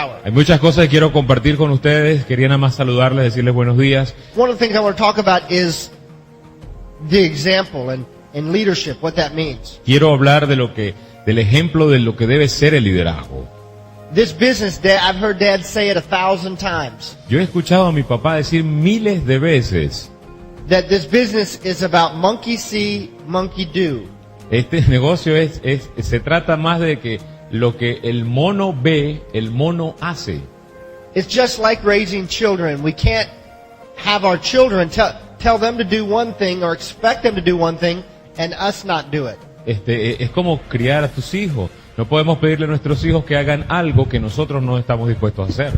power. Hay muchas cosas que quiero compartir con ustedes. Quería nada más saludarles, decirles buenos días. One of the things I want to talk about is the example and leadership, what that means. Quiero hablar del ejemplo de lo que debe ser el liderazgo. This business, Dad, I've heard Dad say it 1,000 times. Yo he escuchado a mi papá decir miles de veces, That this business is about monkey see, monkey do. este negocio se trata más de que lo que el mono ve, el mono hace. It's just like raising children. We can't have our children tell them to do one thing or expect them to do one thing and us not do it. Es como criar a tus hijos. No podemos pedirle a nuestros hijos que hagan algo que nosotros no estamos dispuestos a hacer.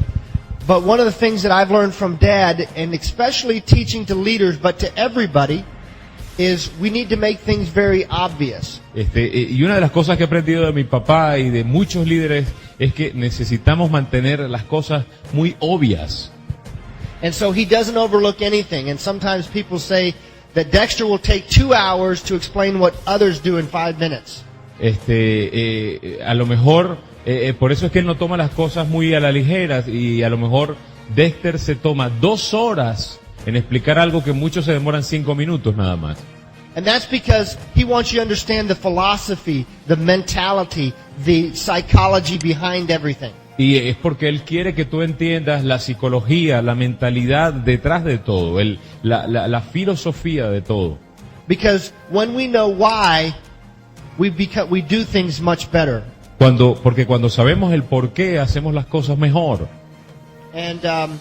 But one of the things that I've learned from Dad, and especially teaching to leaders, but to everybody, is we need to make things very obvious. Y una de las cosas que he aprendido de mi papá y de muchos líderes es que necesitamos mantener las cosas muy obvias. And so he doesn't overlook anything. And sometimes people say that Dexter will take 2 hours to explain what others do in 5 minutes. A lo mejor, por eso es que él no toma las cosas muy a la ligera, y a lo mejor Dexter se toma 2 horas en explicar algo que muchos se demoran 5 minutos nada más. And that's because he wants you to understand the philosophy, the mentality, the psychology behind everything. Y es porque él quiere que tú entiendas la psicología, la mentalidad detrás de todo, la filosofía de todo. Because when we know why, we do things much better. Porque cuando sabemos el por qué, hacemos las cosas mejor. And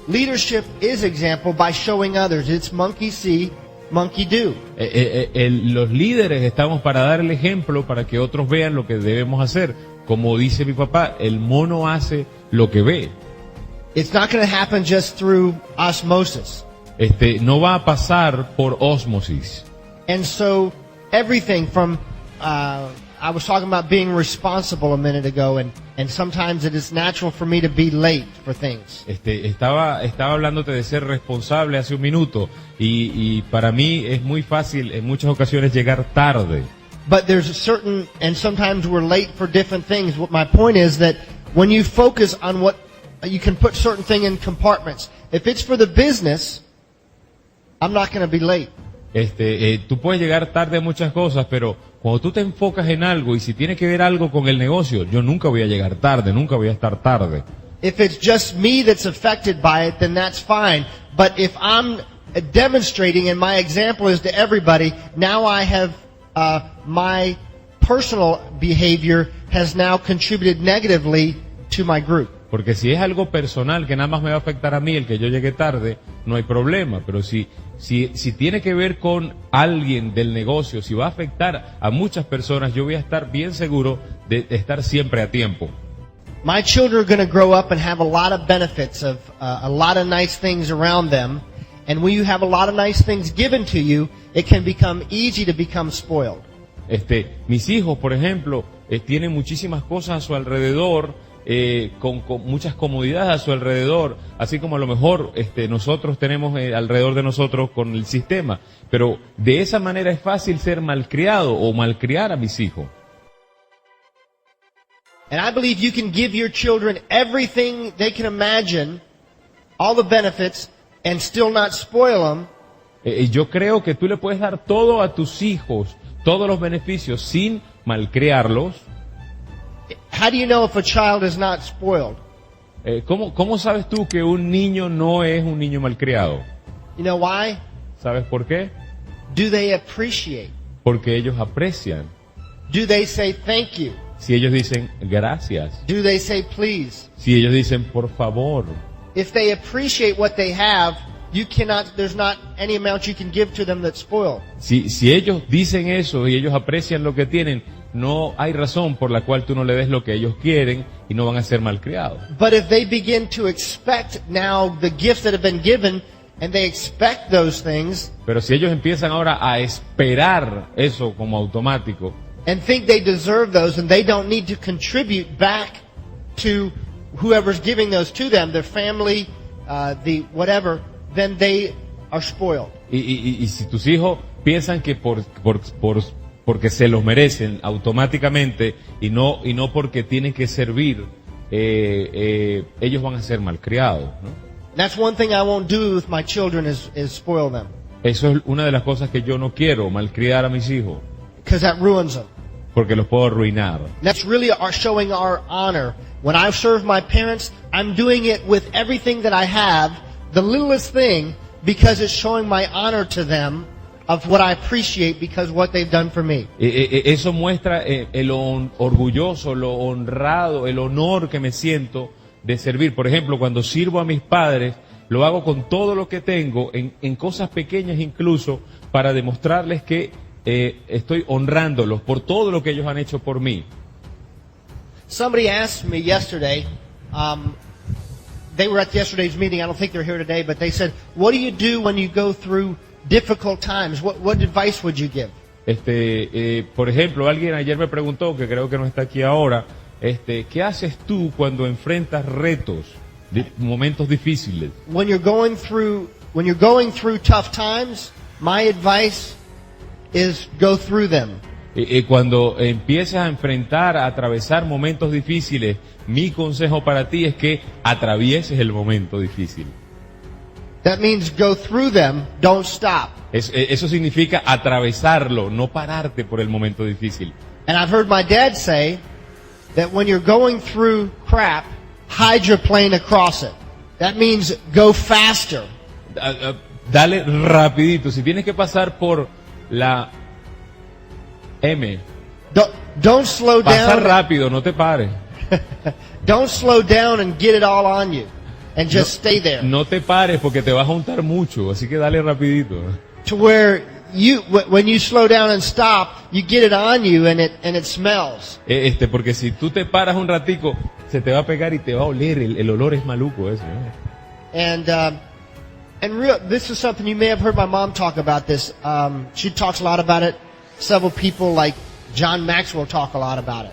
leadership is example by showing others. It's monkey see, monkey do. Los líderes estamos para dar el ejemplo para que otros vean lo que debemos hacer. Como dice mi papá, el mono hace lo que ve. It's not going to happen just through osmosis. No va a pasar por ósmosis. And so everything from I was talking about being responsible a minute ago, and sometimes it is natural for me to be late for things. Estaba hablándote de ser responsable hace un minuto, y para mí es muy fácil en muchas ocasiones llegar tarde. But there's a certain, and sometimes we're late for different things. What my point is that when you focus on what you can put certain things in compartments. If it's for the business, I'm not going to be late. Tú puedes llegar tarde a muchas cosas, pero cuando tú te enfocas en algo y si tiene que ver algo con el negocio, yo nunca voy a llegar tarde, nunca voy a estar tarde. If it's just me that's affected by it, then that's fine. But if I'm demonstrating and my example is to everybody, now I have my personal behavior has now contributed negatively to my group. Porque si es algo personal que nada más me va a afectar a mí, el que yo llegue tarde, no hay problema. Pero si tiene que ver con alguien del negocio, si va a afectar a muchas personas, yo voy a estar bien seguro de estar siempre a tiempo. My children are going to grow up and have a lot of benefits of a lot of nice things around them. And when you have a lot of nice things given to you, it can become easy to become spoiled. Mis hijos, por ejemplo, tienen muchísimas cosas a su alrededor, con muchas comodidades a su alrededor, así como a lo mejor nosotros tenemos alrededor de nosotros con el sistema. Pero de esa manera es fácil ser malcriado o malcriar a mis hijos. And I believe you can give your children everything they can imagine, all the benefits, and still not spoil them. Yo creo que tú le puedes dar todo a tus hijos, todos los beneficios, sin malcriarlos. How do you know if a child is not spoiled? ¿Cómo sabes tú que un niño no es un niño malcriado? You know why? ¿Sabes por qué? Do they appreciate? Porque ellos aprecian. Do they say thank you? Si ellos dicen gracias. Do they say please? Si ellos dicen por favor. If they appreciate what they have, there's not any amount you can give to them that's spoiled. Si ellos dicen eso y ellos aprecian lo que tienen, no hay razón por la cual tú no le des lo que ellos quieren y no van a ser malcriados. But if they begin to expect now the gifts that have been given, and they expect those things, pero si ellos empiezan ahora a esperar eso como automático, and think they deserve those, and they don't need to contribute back to whoever's giving those to them, their family, the whatever, then they are spoiled. Y si tus hijos piensan que porque se los merecen automáticamente y no porque tienen que servir, ellos van a ser malcriados, ¿no? That's one thing I won't do with my children is spoil them, Eso es una de las cosas que yo no quiero, malcriar a mis hijos, because that ruins them. porque los puedo arruinar. That's really showing our honor. When I serve my parents, I'm doing it with everything that I have, the littlest thing, because it's showing my honor to them of what I appreciate because what they've done for me. Eso muestra el orgulloso, lo honrado, el honor que me siento de servir. Por ejemplo, cuando sirvo a mis padres, lo hago con todo lo que tengo, en cosas pequeñas incluso, para demostrarles que estoy honrándolos por todo lo que ellos han hecho por mí. Somebody asked me yesterday, they were at yesterday's meeting, I don't think they're here today, but they said, what do you do when you go through difficult times? What advice would you give? Por ejemplo, alguien ayer me preguntó, que creo que no está aquí ahora, ¿qué haces tú cuando enfrentas retos, momentos difíciles? When you're going through tough times, my advice is go through them. Cuando empiezas a enfrentar, a atravesar momentos difíciles, mi consejo para ti es que atravieses el momento difícil. That means go through them, don't stop. Eso significa atravesarlo, no pararte por el momento difícil. And I've heard my dad say that when you're going through crap, hydroplane across it. That means go faster. Dale rapidito. Si tienes que pasar por la M, Don't slow pasar down. rápido, no te pares. Don't slow down and get it all on you, and just stay there. No te pares porque te vas a juntar mucho, así que dale rapidito. To where when you slow down and stop, you get it on you and it smells. Porque si tú te paras un ratico, se te va a pegar y te va a oler, el olor es maluco eso. This is something you may have heard my mom talk about this. She talks a lot about it. Several people like John Maxwell talk a lot about it.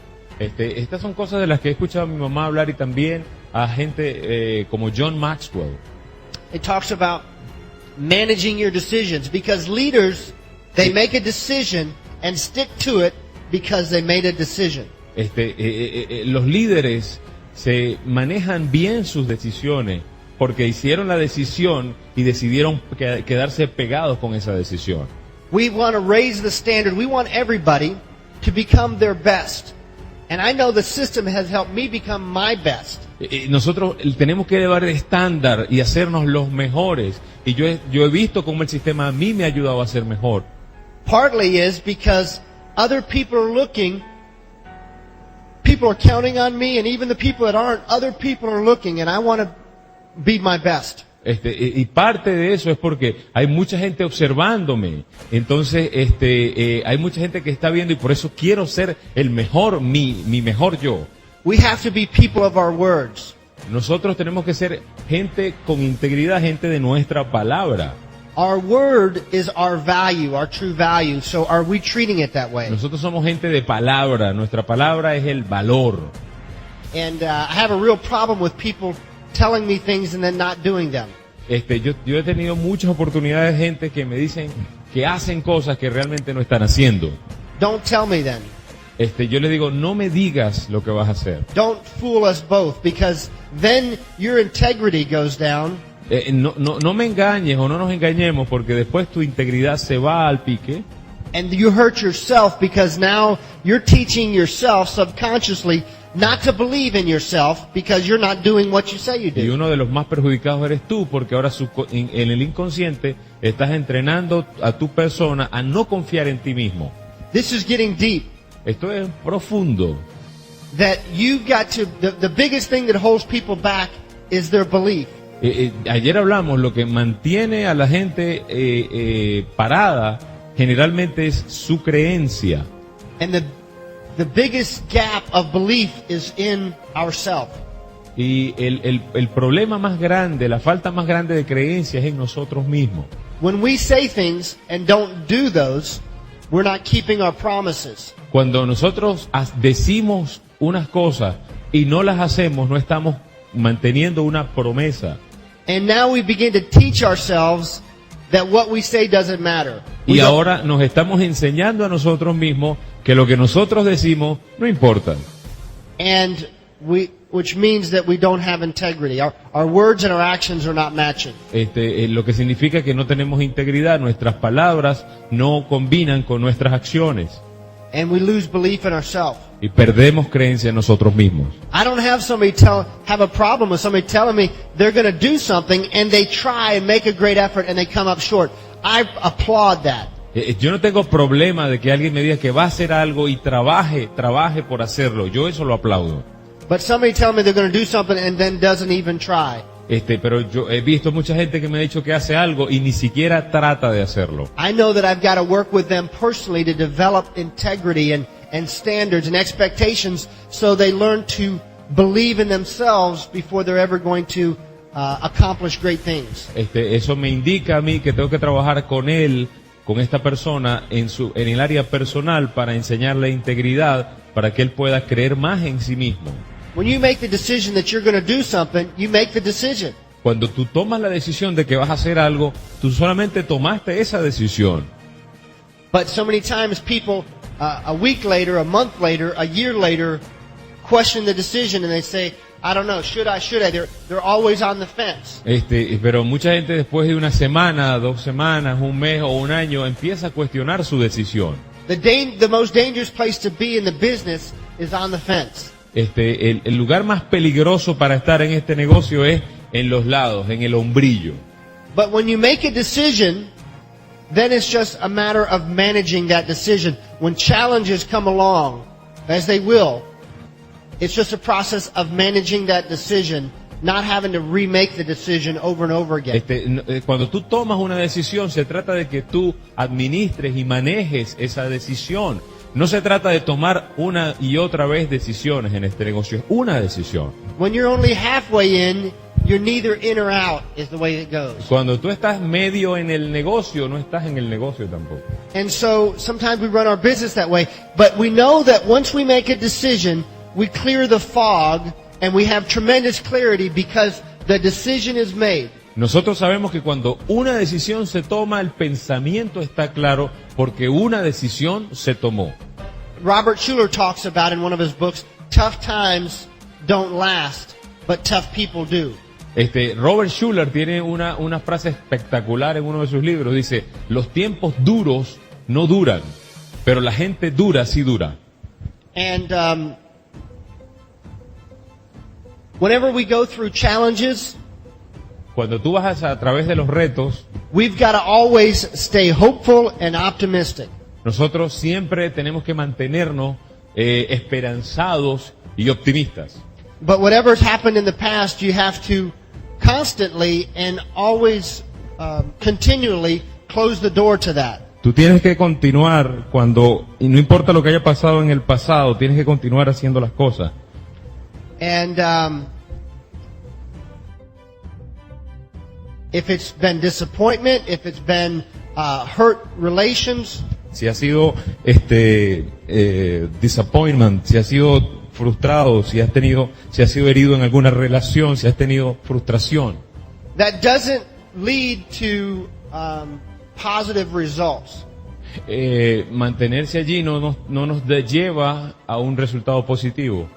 Estas son cosas de las que he escuchado a mi mamá hablar y también a gente como John Maxwell. It talks about managing your decisions, because leaders, they make a decision and stick to it because they made a decision. Los líderes se manejan bien sus decisiones porque hicieron la decisión y decidieron quedarse pegados con esa decisión. We want to raise the standard. We want everybody to become their best. And I know the system has helped me become my best. Nosotros tenemos que elevar el estándar y hacernos los mejores. Y yo he visto cómo el sistema a mí me ha ayudado a ser mejor. Partly is because other people are looking, people are counting on me, and even the people that aren't, other people are looking, and I want to be my best. Y parte de eso es porque hay mucha gente observándome. Entonces, hay mucha gente que está viendo y por eso quiero ser el mejor, mi mejor yo. We have to be people of our words. Nosotros tenemos que ser gente con integridad, gente de nuestra palabra. Our word is our value, our true value. So are we treating it that way? Nosotros somos gente de palabra. Nuestra palabra es el valor. And I have a real problem with people telling me things and then not doing them. Yo he tenido muchas oportunidades de gente que me dicen que hacen cosas que realmente no están haciendo. Don't tell me then. Yo les digo, no me digas lo que vas a hacer. Don't fool us both, because then your integrity goes down. No me engañes o no nos engañemos, porque después tu integridad se va al pique. And you hurt yourself, because now you're teaching yourself subconsciously not to believe in yourself because you're not doing what you say you do. Y uno de los más perjudicados eres tú, porque ahora en el inconsciente estás entrenando a tu persona a no confiar en ti mismo. This is getting deep. Esto es profundo. That you got to, the biggest thing that holds people back is their belief. Ayer hablamos, lo que mantiene a la gente parada generalmente es su creencia. And the biggest gap of belief is in ourselves. Y el problema más grande, la falta más grande de creencia es en nosotros mismos. When we say things and don't do those, we're not keeping our promises. Cuando nosotros decimos unas cosas y no las hacemos, no estamos manteniendo una promesa. And now we begin to teach ourselves that what we say doesn't matter. Y ahora nos estamos enseñando a nosotros mismos que lo que nosotros decimos no importa. And which means that we don't have integrity. Our words and our actions are not matching. Lo que significa que no tenemos integridad, nuestras palabras no combinan con nuestras acciones. And we lose belief in ourselves. Y perdemos creencia en nosotros mismos. I don't have a problem with somebody telling me they're going to do something and they try and make a great effort and they come up short. I applaud that. Yo no tengo problema de que alguien me diga que va a hacer algo y trabaje por hacerlo. Yo eso lo aplaudo. But somebody telling me they're going to do something and then doesn't even try. Pero yo he visto mucha gente que me ha dicho que hace algo y ni siquiera trata de hacerlo. I know that I've got to work with them personally to develop integrity and standards and expectations so they learn to believe in themselves before they're ever going to accomplish great things. Eso me indica a mí que tengo que trabajar con esta persona en el área personal para enseñarle integridad para que él pueda creer más en sí mismo. When you make the decision that you're going to do something, you make the decision. Cuando tú tomas la decisión de que vas a hacer algo, tú solamente tomaste esa decisión. But so many times people, a week later, a month later, a year later, question the decision and they say, I don't know, should I? They're always on the fence. Pero mucha gente después de una semana, 2 semanas, un mes o un año empieza a cuestionar su decisión. The most dangerous place to be in the business is on the fence. El lugar más peligroso para estar en este negocio es en los lados, en el hombrillo. But when you make a decision, then it's just a matter of managing that decision. When challenges come along, as they will, it's just a process of managing that decision, not having to remake the decision over and over again. Cuando tú tomas una decisión, se trata de que tú administres y manejes esa decisión. No se trata de tomar una y otra vez decisiones en este negocio, es una decisión. When you're only halfway in, you're neither in or out, is the way it goes. Cuando tú estás medio en el negocio, no estás en el negocio tampoco. And so sometimes we run our business that way, but we know that once we make a decision, we clear the fog and we have tremendous clarity because the decision is made. Nosotros sabemos que cuando una decisión se toma, el pensamiento está claro porque una decisión se tomó. Robert Schuller talks about in one of his books, tough times don't last, but tough people do. Robert Schuller tiene una frase espectacular en uno de sus libros. Dice, los tiempos duros no duran, pero la gente dura sí dura. And whenever we go through challenges, cuando tú vas a través de los retos, we've got to always stay hopeful and optimistic. Nosotros siempre tenemos que mantenernos esperanzados y optimistas. But whatever's happened in the past, you have to constantly and always continually close the door to that. Tú tienes que continuar y no importa lo que haya pasado en el pasado, tienes que continuar haciendo las cosas. And if it's been disappointment, if it's been hurt relations, si ha sido disappointment, si ha sido frustrado, si has sido herido en alguna relación, si has tenido frustración, that doesn't lead to positive results. Mantenerse allí no nos lleva a un resultado positivo.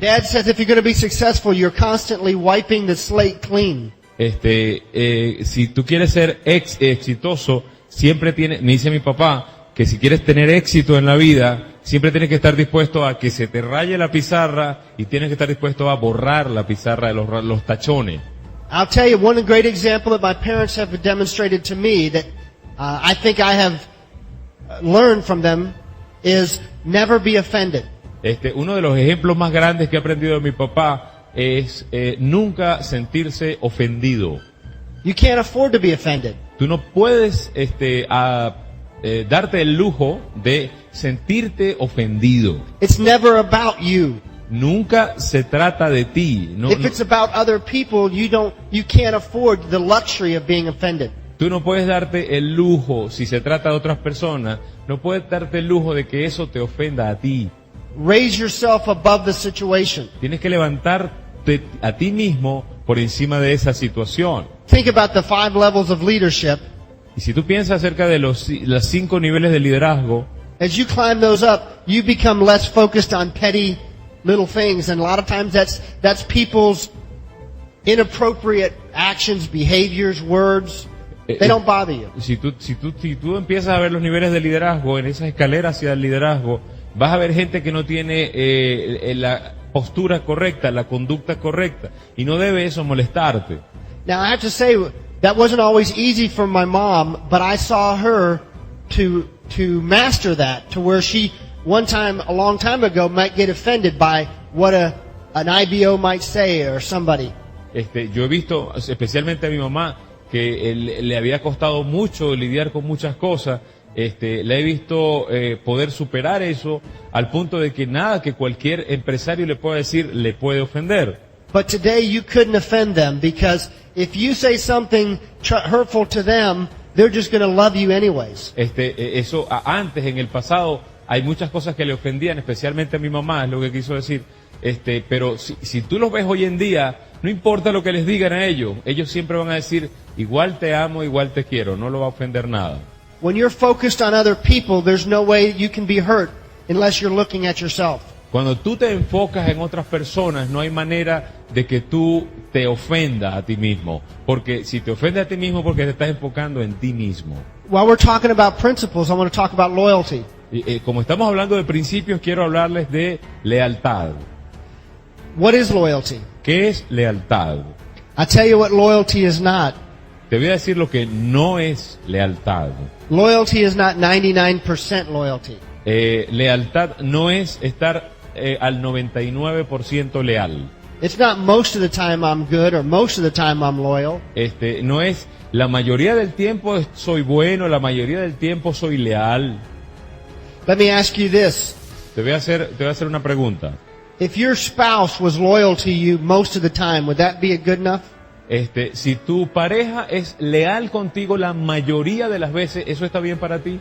Dad says if you're going to be successful, you're constantly wiping the slate clean. Si tú quieres ser exitoso, siempre me dice mi papá, que si quieres tener éxito en la vida, siempre tienes que estar dispuesto a que se te raye la pizarra y tienes que estar dispuesto a borrar la pizarra de los tachones. I'll tell you one great example that my parents have demonstrated to me that I think I have learned from them is never be offended. Uno de los ejemplos más grandes que he aprendido de mi papá es nunca sentirse ofendido. You can't afford to be offended. Tú no puedes darte el lujo de sentirte ofendido. It's never about you. Nunca se trata de ti. If it's about other people, you can't afford the luxury of being offended. Tú no puedes darte el lujo, si se trata de otras personas, no puedes darte el lujo de que eso te ofenda a ti. Raise yourself above the situation. Tienes que levantarte a ti mismo por encima de esa situación. Think about the 5 levels of leadership. Y si tú piensas acerca de los 5 niveles de liderazgo, as you climb those up, you become less focused on petty little things, and a lot of times that's people's inappropriate actions, behaviors, words. They don't bother you. Si tú empiezas a ver los niveles de liderazgo en esa escalera hacia el liderazgo, vas a ver gente que no tiene la postura correcta, la conducta correcta, y no debe eso molestarte. Now I have to say that wasn't always easy for my mom, but I saw her to master that, to where she one time a long time ago might get offended by what an IBO might say or somebody. Yo he visto, especialmente a mi mamá, que le había costado mucho lidiar con muchas cosas. Le he visto poder superar eso al punto de que nada que cualquier empresario le pueda decir le puede ofender. But today you couldn't offend them, because if you say something hurtful to them, they're just going to love you anyways. Eso antes, en el pasado, hay muchas cosas que le ofendían, especialmente a mi mamá, es lo que quiso decir. Pero si tú los ves hoy en día, no importa lo que les digan a ellos siempre van a decir, igual te amo, igual te quiero, no lo va a ofender nada. When you're focused on other people, there's no way you can be hurt unless you're looking at yourself. Cuando tú te enfocas en otras personas, no hay manera de que tú te ofendas a ti mismo. Porque si te ofendes a ti mismo, porque te estás enfocando en ti mismo. While we're talking about principles, I want to talk about loyalty. Como estamos hablando de principios, quiero hablarles de lealtad. What is loyalty? ¿Qué es lealtad? I'll tell you what loyalty is not. Te voy a decir lo que no es lealtad. Loyalty is not 99% loyalty. Lealtad no es estar al 99% leal. It's not most of the time I'm good or most of the time I'm loyal. No es la mayoría del tiempo soy bueno, la mayoría del tiempo soy leal. Let me ask you this. Te voy a hacer una pregunta. If your spouse was loyal to you most of the time, would that be good enough? Si tu pareja es leal contigo la mayoría de las veces, ¿eso está bien para ti?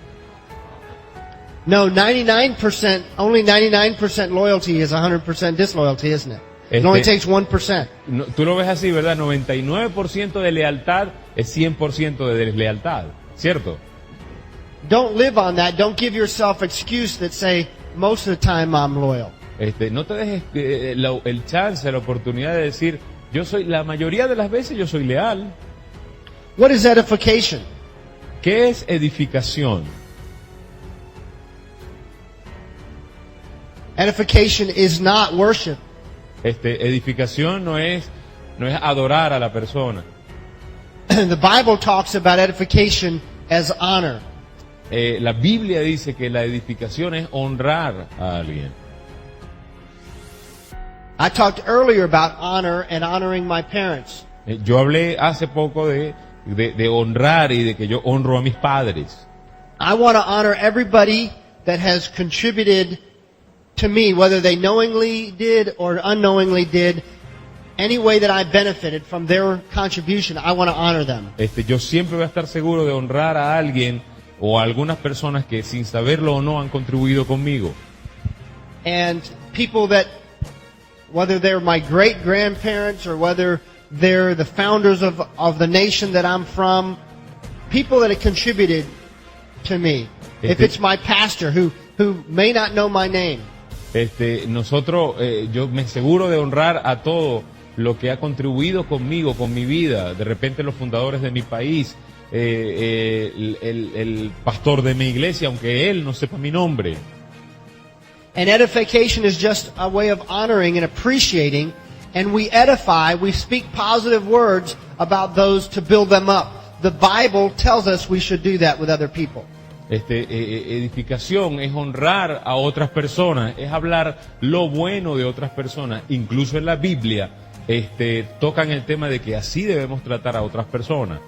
No, 99%, only 99% loyalty is 100% disloyalty, isn't it? It only takes 1%. No, tú lo ves así, ¿verdad? 99% de lealtad es 100% de deslealtad, ¿cierto? Don't live on that. Don't give yourself excuse that say, most of the time I'm loyal. No te dejes el chance, la oportunidad de decir, la mayoría de las veces yo soy leal. What is edification? ¿Qué es edificación? Edification is not worship. Edificación no es adorar a la persona. The Bible talks about edification as honor. La Biblia dice que la edificación es honrar a alguien. I talked earlier about honor and honoring my parents. Yo hablé hace poco de honrar y de que yo honro a mis padres. I want to honor everybody that has contributed to me, whether they knowingly did or unknowingly did, any way that I benefited from their contribution, I want to honor them. Yo siempre voy a estar seguro de honrar a alguien o a algunas personas que sin saberlo o no han contribuido conmigo. And people that, whether they're my great-grandparents or whether they're the founders of the nation that I'm from, people that have contributed to me. If it's my pastor who may not know my name. Yo me aseguro de honrar a todo lo que ha contribuido conmigo, con mi vida. De repente los fundadores de mi país, el pastor de mi iglesia, aunque él no sepa mi nombre. And edification is just a way of honoring and appreciating, and we edify, we speak positive words about those to build them up. The Bible tells us we should do that with other people. Edificación es honrar a otras personas, es hablar lo bueno de otras personas. Incluso en la Biblia tocan el tema de que así debemos tratar a otras personas.